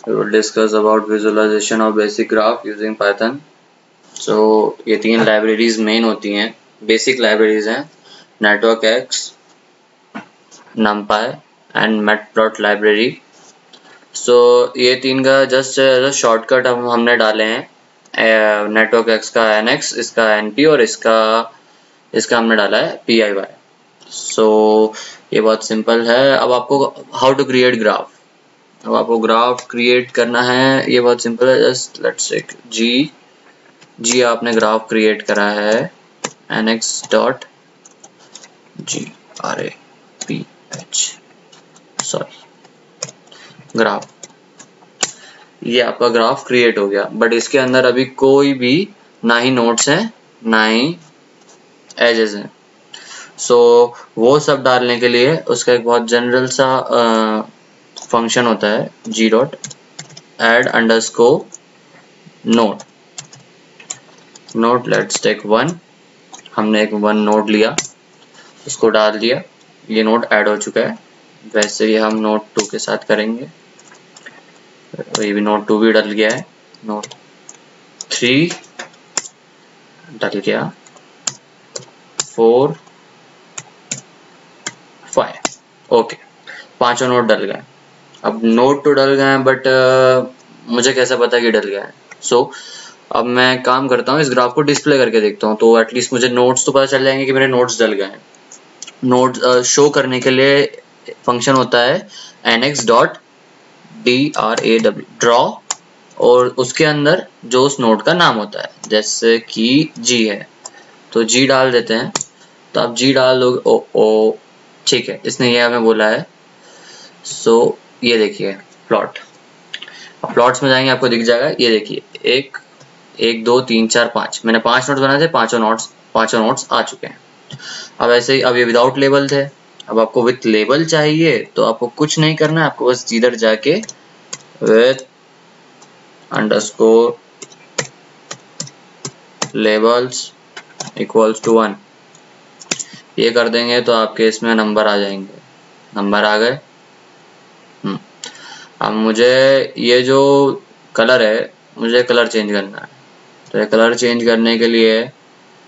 We will discuss about visualization of basic graph using Python. So ये तीन libraries main होती हैं, basic libraries हैं, networkx, numpy and matplotlib library. So ये तीन का जस्ट शॉर्टकट हमने डाले हैं. networkx का nx, इसका np और इसका हमने डाला है piy. सो ये बहुत सिंपल है. अब आपको हाउ टू क्रिएट ग्राफ, अब आपको ग्राफ क्रिएट करना है. ये बहुत सिंपल है. जस्ट लेट्स से जी आपने ग्राफ क्रिएट करा है nx dot graph, sorry graph. ये आपका ग्राफ क्रिएट हो गया, बट इसके अंदर अभी कोई भी ना ही नोड्स हैं ना ही एजेस हैं. सो वो सब डालने के लिए उसका एक बहुत जनरल सा फंक्शन होता है G dot add underscore node. Let's take 1. हमने एक 1 नोड लिया, उसको डाल दिया, ये नोड ऐड हो चुका है. वैसे ही हम नोड 2 के साथ करेंगे. ये भी नोड 2 भी डल गया है, नोड 3 डल गया, 4 5. ओके, पांचों नोड डल गए. अब नोड तो डल गए हैं, बट मुझे कैसा पता कि डल गया है. सो अब मैं काम करता हूँ, इस ग्राफ को डिस्प्ले करके देखता हूँ, तो एटलीस्ट मुझे नोड्स तो पता चल जाएंगे कि मेरे नोड्स डल गए हैं. नोड शो करने के लिए फंक्शन होता है nx डॉट ड्रॉ, और उसके अंदर जो उस नोड का नाम होता है, जैसे कि g है तो g डाल देते हैं. तो आप g डाल दोगे. ओ ठीक है, इसने ये हमें बोला है. सो ये देखिए प्लॉट. अब प्लॉट्स में जाएंगे, आपको दिख जाएगा. ये देखिए 1 2 3 4 5, मैंने 5 नोट्स बनाए थे, पांचों नोट्स आ चुके हैं. अब ऐसे ही, अब ये विदाउट लेबल थे. अब आपको विथ लेबल चाहिए तो आपको कुछ नहीं करना है, आपको बस इधर जाके with underscore labels equals to 1 ये कर देंगे तो आपके इसमें नंबर आ जाएंगे. नंबर आ गए. अब मुझे ये जो कलर है, मुझे कलर चेंज करना है. तो ये कलर चेंज करने के लिए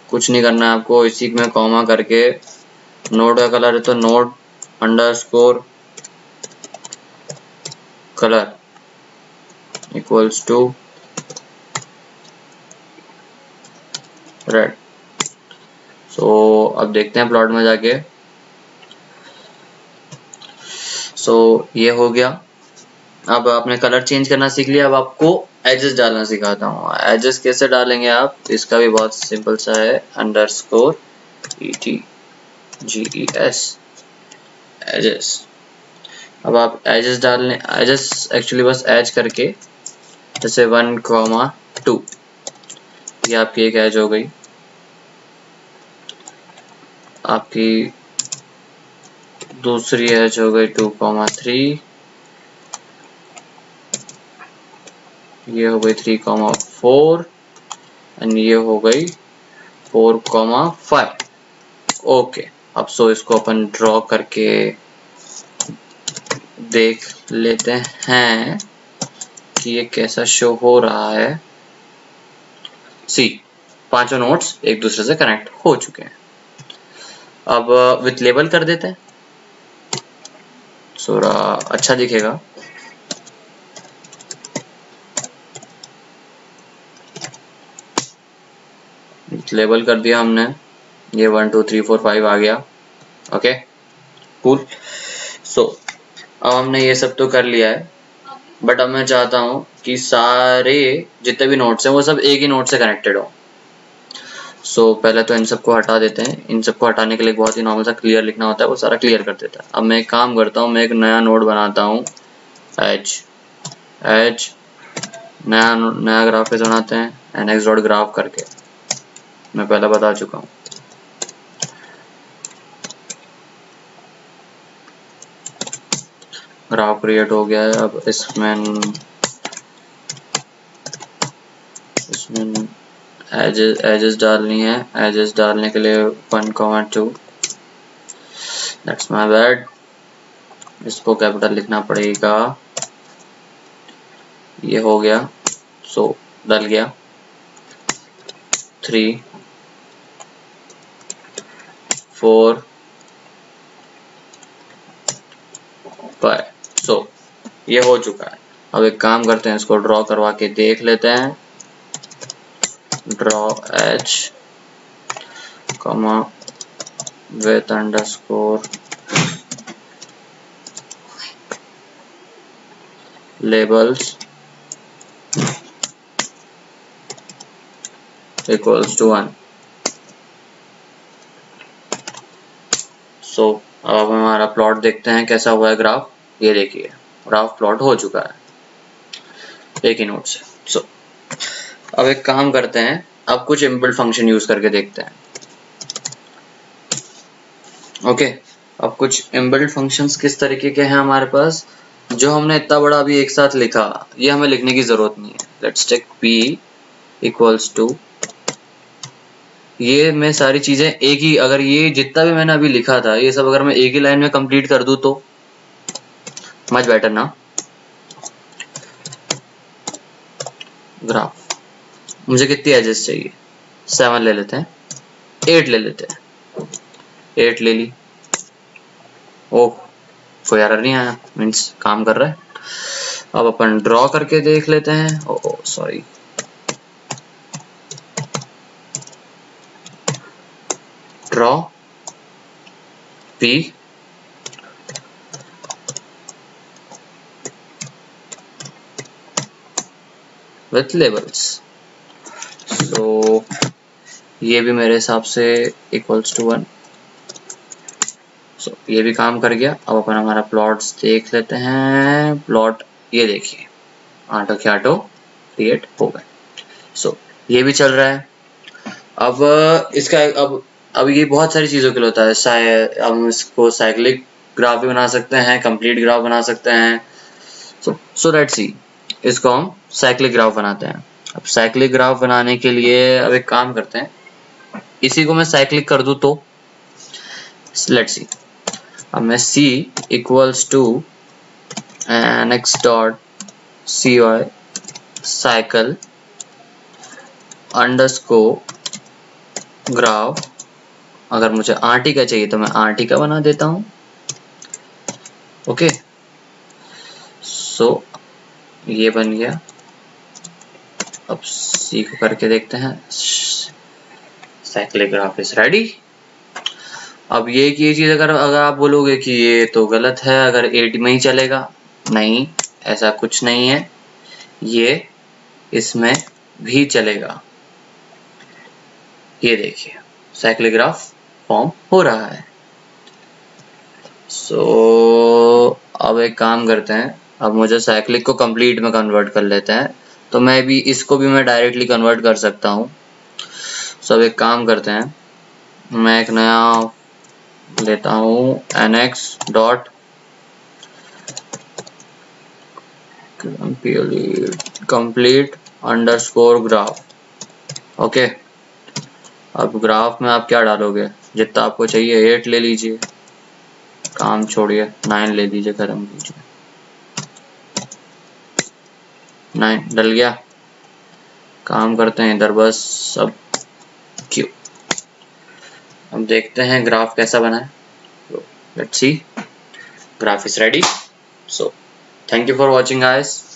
कुछ नहीं करना है आपको, इसी में कॉमा करके नोड का कलर है तो node underscore colour equals to red. So अब देखते हैं प्लॉट में जाके. सो ये हो गया. अब आपने कलर चेंज करना सीख लिया. अब आपको एजेस डालना सिखाता हूँ. एजेस कैसे डालेंगे आप, इसका भी बहुत सिंपल सा है. Underscore ETGES edges. अब आप एजेस डालने, एजेस एक्चुअली बस एज करके, जैसे 1,2 ये आपकी एक एज हो गई. आपकी दूसरी एज हो गई 2,3, ये हो गई 3,4 एंड ये हो गई 4,5. ओके, अब सो इसको अपन ड्रॉ करके देख लेते हैं कि ये कैसा शो हो रहा है. सी, पांचों नोड्स एक दूसरे से कनेक्ट हो चुके हैं. अब विथ लेबल कर देते हैं, थोड़ा अच्छा दिखेगा. लेबल कर दिया हमने, ये 1 2 3 4 5 आ गया. Okay cool. सो अब हमने ये सब तो कर लिया है, बट अब मैं चाहता हूँ कि सारे जितने भी नोड्स हैं वो सब एक ही नोड से कनेक्टेड हो. सो पहले तो इन सबको हटा देते हैं. इन सबको हटाने के लिए बहुत ही नॉर्मल सा क्लियर लिखना होता है, वो सारा क्लियर कर देता है. अब मैं एक काम करता हूँ, मैं एक नया नोड बनाता हूँ. एज नया ग्राफ कैसे बनाते हैं, nx डॉट ग्राफ करके मैं पहले बता चुका हूँ. ग्राफ क्रिएट हो गया है. अब इसमें एजेस डालनी है. एजेस डालने के लिए 1,2, दैट्स माय बैड. इसको कैपिटल लिखना पड़ेगा. ये हो गया, सो डल गया 3 4 5। सो ये हो चुका है। अब एक काम करते हैं, इसको ड्रॉ करवा के देख लेते हैं। Draw H comma with underscore labels equals to 1। सो अब हमारा प्लॉट देखते हैं कैसा हुआ है ग्राफ। ये देखिए ग्राफ प्लॉट हो चुका है एक ही नोट से। सो अब एक काम करते हैं, अब कुछ इनबिल्ट फंक्शन यूज करके देखते हैं। ओके, अब कुछ इनबिल्ट फंक्शंस किस तरीके के हैं हमारे पास, जो हमने इतना बड़ा अभी एक साथ लिखा, ये हमें लिखने की जरूरत नहीं है। Let's take p equals to, ये मैं सारी चीजें एक ही, अगर ये जितना भी मैंने अभी लिखा था ये सब अगर मैं एक ही लाइन में कंप्लीट कर दूं तो मच बेटर ना। ग्राफ मुझे कितनी एजेस चाहिए, 7 ले लेते हैं, 8 ले लेते हैं, 8 ले ली। ओह कोई एरर नहीं आया, मीन्स काम कर रहा है। अब अपन ड्रॉ करके देख लेते हैं। Oh sorry, draw p with labels. So ये भी मेरे हिसाब से इक्वल्स टू 1। सो ये भी काम कर गया। अब अपन हमारा प्लॉट्स देख लेते हैं। प्लॉट ये देखिए ऑटो के ऑटो क्रिएट हो गए। सो ये भी चल रहा है। अब इसका अब ये बहुत सारी चीजों के लिए होता है। हम इसको साइक्लिक ग्राफ भी बना सकते हैं, कंप्लीट ग्राफ बना सकते हैं। सो लेट्स सी, इसको हम साइक्लिक ग्राफ बनाते हैं। अब साइक्लिक ग्राफ बनाने के लिए अब एक काम करते हैं, इसी को मैं साइक्लिक कर दूं तो लेट्स सी। अब मैं c equals to nx dot cy cycle underscore graph, अगर मुझे rt का चाहिए तो मैं rt का बना देता हूं। ओके, सो ये बन गया। अब c को करके देखते हैं। Cyclic graph is ready. अब ये चीज अगर आप बोलोगे कि ये तो गलत है, अगर 8 में ही चलेगा, नहीं ऐसा कुछ नहीं है, ये इसमें भी चलेगा। ये देखिए साइक्लिक ग्राफ फॉर्म हो रहा है। सो अब एक काम करते हैं, अब मुझे साइक्लिक को कंप्लीट में कन्वर्ट कर लेते हैं, तो मैं भी इसको भी मैं डायरेक्टली कन्वर्ट कर सकता हूँ। सो अब एक काम करते हैं, मैं एक नया लेता हूँ nx dot complete underscore graph. Okay, अब ग्राफ में आप क्या डालोगे, जितना आपको चाहिए 8 ले लीजिए, काम छोड़िए 9 ले लीजिए, खत्म कीजिए। 9 डल गया। काम करते हैं इधर बस। अब क्यों, हम देखते हैं ग्राफ कैसा बना है। Let's see, graph is ready. So thank you for watching guys.